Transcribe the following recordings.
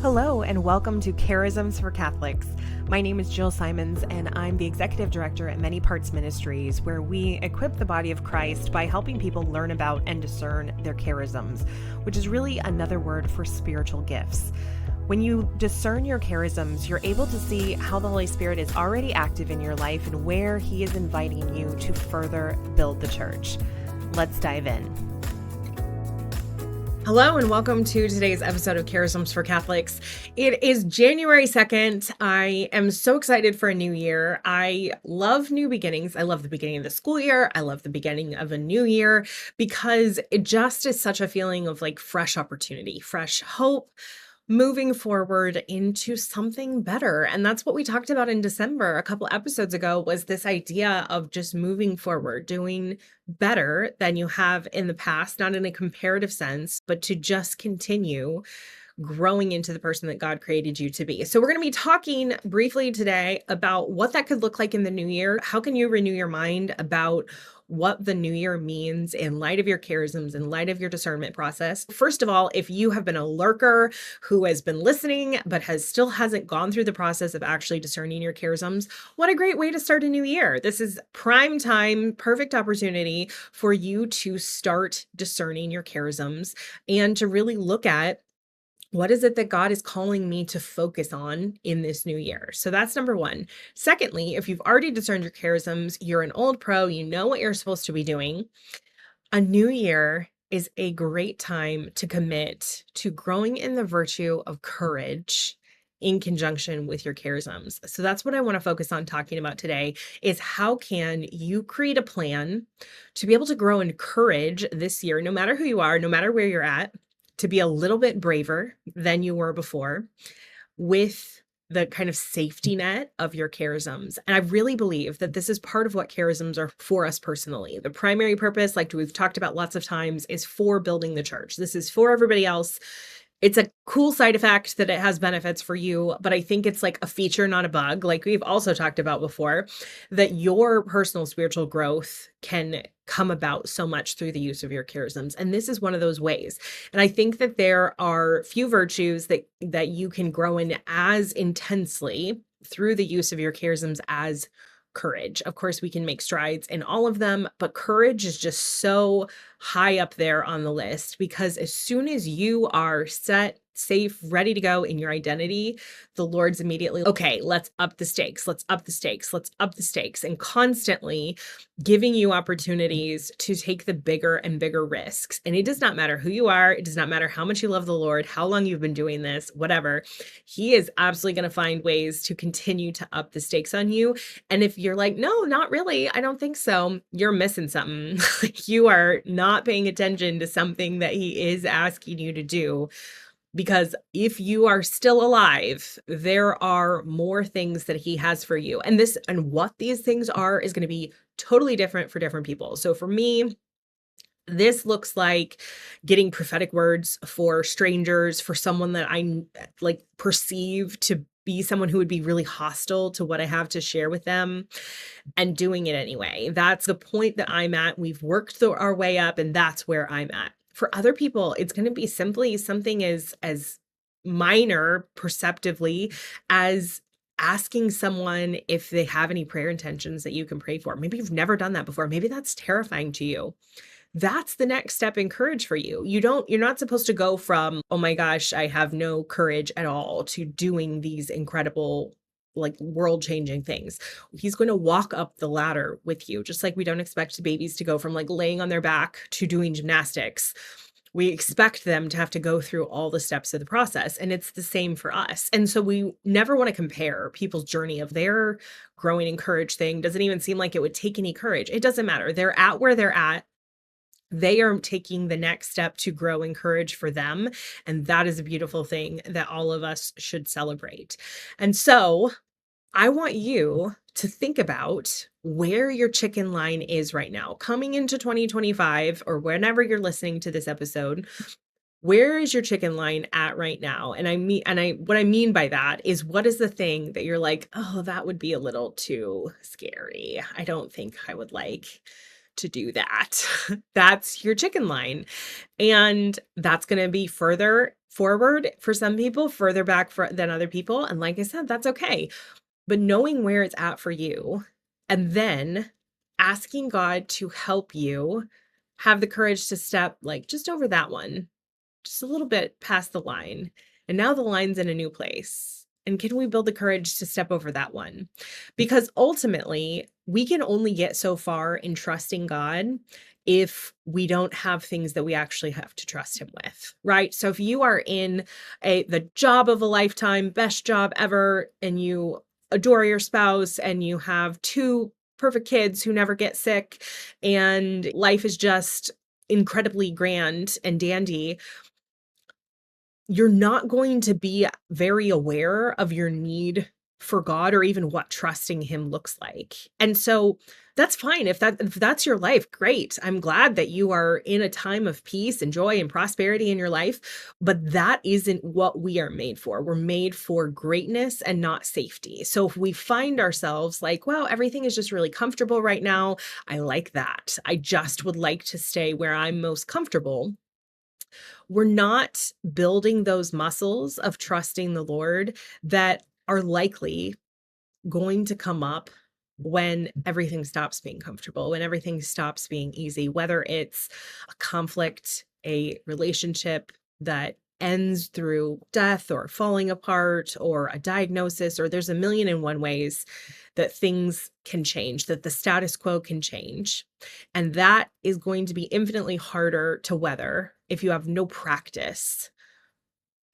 Hello, and welcome to Charisms for Catholics. My name is Jill Simons, and I'm the executive director at Many Parts Ministries, where we equip the body of Christ by helping people learn about and discern their charisms, which is really another word for spiritual gifts. When you discern your charisms, you're able to see how the Holy Spirit is already active in your life and where He is inviting you to further build the church. Let's dive in. Hello and welcome to today's episode of Charisms for Catholics. It is January 2nd. I am so excited for a new year. I love new beginnings. I love the beginning of the school year. I love the beginning of a new year because it just is such a feeling of like fresh opportunity, fresh hope, moving forward into something better. And that's what we talked about in December a couple episodes ago, was this idea of just moving forward, doing better than you have in the past, not in a comparative sense, but to just continue growing into the person that God created you to be. So we're going to be talking briefly today about what that could look like in the new year. How can you renew your mind about what the new year means in light of your charisms, in light of your discernment process? First of all, if you have been a lurker who has been listening, but still hasn't gone through the process of actually discerning your charisms, what a great way to start a new year. This is prime time, perfect opportunity for you to start discerning your charisms and to really look at what is it that God is calling me to focus on in this new year? So that's number one. Secondly, if you've already discerned your charisms, you're an old pro, you know what you're supposed to be doing. A new year is a great time to commit to growing in the virtue of courage in conjunction with your charisms. So that's what I want to focus on talking about today, is how can you create a plan to be able to grow in courage this year, no matter who you are, no matter where you're at, to be a little bit braver than you were before with the kind of safety net of your charisms. And I really believe that this is part of what charisms are for us personally. The primary purpose, like we've talked about lots of times, is for building the church. This is for everybody else. It's a cool side effect that it has benefits for you, but I think it's like a feature, not a bug. Like we've also talked about before, that your personal spiritual growth can come about so much through the use of your charisms. And this is one of those ways. And I think that there are few virtues that you can grow in as intensely through the use of your charisms as courage. Of course, we can make strides in all of them, but courage is just so high up there on the list, because as soon as you are set, safe, ready to go in your identity, the Lord's immediately, okay, let's up the stakes, let's up the stakes, let's up the stakes, and constantly giving you opportunities to take the bigger and bigger risks. And it does not matter who you are. It does not matter how much you love the Lord, how long you've been doing this, whatever. He is absolutely going to find ways to continue to up the stakes on you. And if you're like, no, not really, I don't think so, you're missing something. You are not paying attention to something that He is asking you to do. Because if you are still alive, there are more things that He has for you. And what these things are is going to be totally different for different people. So for me, this looks like getting prophetic words for strangers, for someone that I like perceive to be someone who would be really hostile to what I have to share with them, and doing it anyway. That's the point that I'm at. We've worked our way up, and that's where I'm at. For other people, it's going to be simply something as minor perceptively as asking someone if they have any prayer intentions that you can pray for. Maybe you've never done that before. Maybe that's terrifying to you. That's the next step in courage for you. You're not supposed to go from, oh my gosh, I have no courage at all, to doing these incredible, like world-changing things. He's going to walk up the ladder with you, just like we don't expect babies to go from like laying on their back to doing gymnastics. We expect them to have to go through all the steps of the process, and it's the same for us. And so we never want to compare people's journey of their growing in courage thing. Doesn't even seem like it would take any courage. It doesn't matter. They're at where they're at. They are taking the next step to grow in courage for them. And that is a beautiful thing that all of us should celebrate. And so I want you to think about where your chicken line is right now. Coming into 2025, or whenever you're listening to this episode, where is your chicken line at right now? And what I mean by that is, what is the thing that you're like, oh, that would be a little too scary. I don't think I would like to do that. That's your chicken line. And that's going to be further forward for some people, further back than other people. And like I said, that's okay. But knowing where it's at for you and then asking God to help you have the courage to step like just over that one, just a little bit past the line. And now the line's in a new place. And can we build the courage to step over that one? Because ultimately, we can only get so far in trusting God if we don't have things that we actually have to trust him with, right? So if you are in the job of a lifetime, best job ever, and you adore your spouse and you have two perfect kids who never get sick and life is just incredibly grand and dandy, you're not going to be very aware of your need for God or even what trusting him looks like. And so that's fine. If that's your life, great. I'm glad that you are in a time of peace and joy and prosperity in your life, but that isn't what we are made for. We're made for greatness and not safety. So if we find ourselves like, wow, everything is just really comfortable right now, I like that. I just would like to stay where I'm most comfortable. We're not building those muscles of trusting the Lord that are likely going to come up when everything stops being comfortable, when everything stops being easy, whether it's a conflict, a relationship that ends through death or falling apart or a diagnosis, or there's a million and one ways that things can change, that the status quo can change. And that is going to be infinitely harder to weather if you have no practice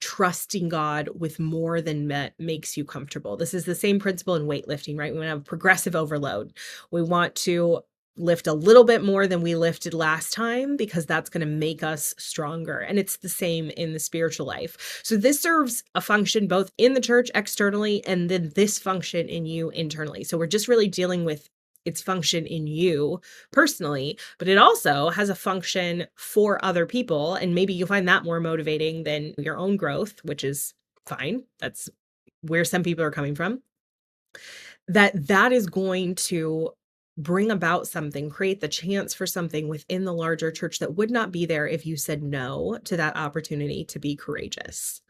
trusting God with more than makes you comfortable. This is the same principle in weightlifting, right? We want to have progressive overload. We want to lift a little bit more than we lifted last time because that's going to make us stronger. And it's the same in the spiritual life. So this serves a function both in the church externally and then this function in you internally. So we're just really dealing with its function in you personally, but it also has a function for other people. And maybe you find that more motivating than your own growth, which is fine. That's where some people are coming from. That is going to bring about something, create the chance for something within the larger church that would not be there if you said no to that opportunity to be courageous.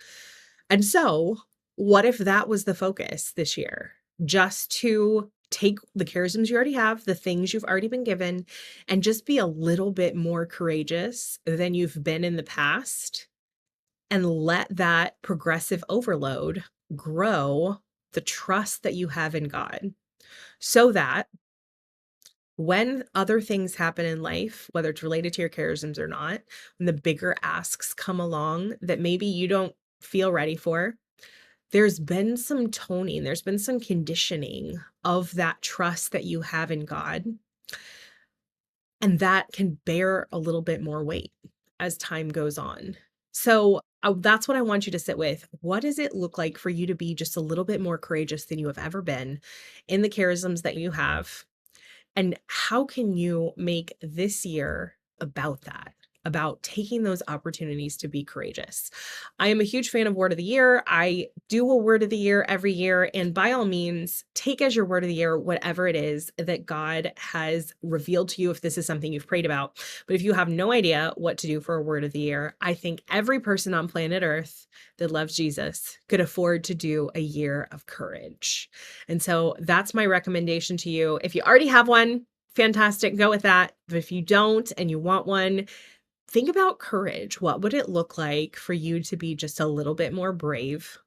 And so, what if that was the focus this year? Just to take the charisms you already have, the things you've already been given, and just be a little bit more courageous than you've been in the past, and let that progressive overload grow the trust that you have in God, so that when other things happen in life, whether it's related to your charisms or not, when the bigger asks come along that maybe you don't feel ready for, there's been some toning, there's been some conditioning of that trust that you have in God. And that can bear a little bit more weight as time goes on. So that's what I want you to sit with. What does it look like for you to be just a little bit more courageous than you have ever been in the charisms that you have? And how can you make this year about that? About taking those opportunities to be courageous. I am a huge fan of Word of the Year. I do a Word of the Year every year. And by all means, take as your Word of the Year whatever it is that God has revealed to you if this is something you've prayed about. But if you have no idea what to do for a Word of the Year, I think every person on planet Earth that loves Jesus could afford to do a year of courage. And so that's my recommendation to you. If you already have one, fantastic, go with that. But if you don't and you want one, think about courage. What would it look like for you to be just a little bit more brave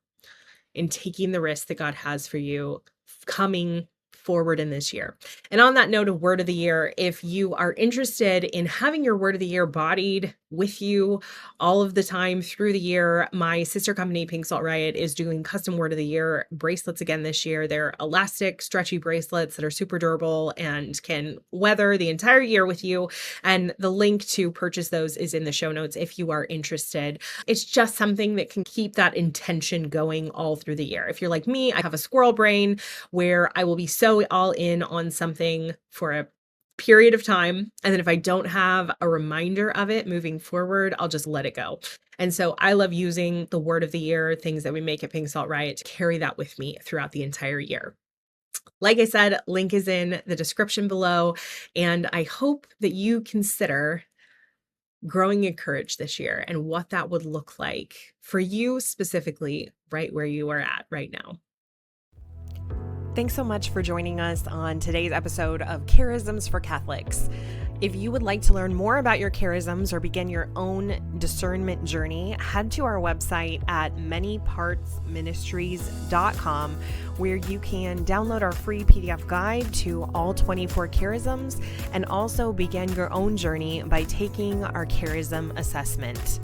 in taking the risk that God has for you coming forward in this year? And on that note of Word of the Year, if you are interested in having your Word of the Year bodied with you all of the time through the year, my sister company, Pink Salt Riot, is doing custom Word of the Year bracelets again this year. They're elastic, stretchy bracelets that are super durable and can weather the entire year with you. And the link to purchase those is in the show notes if you are interested. It's just something that can keep that intention going all through the year. If you're like me, I have a squirrel brain where I will be so all in on something for a period of time. And then if I don't have a reminder of it moving forward, I'll just let it go. And so I love using the Word of the Year, things that we make at Pink Salt Riot, to carry that with me throughout the entire year. Like I said, link is in the description below, and I hope that you consider growing in courage this year and what that would look like for you specifically, right where you are at right now. Thanks so much for joining us on today's episode of Charisms for Catholics. If you would like to learn more about your charisms or begin your own discernment journey, head to our website at manypartsministries.com, where you can download our free PDF guide to all 24 charisms and also begin your own journey by taking our charism assessment.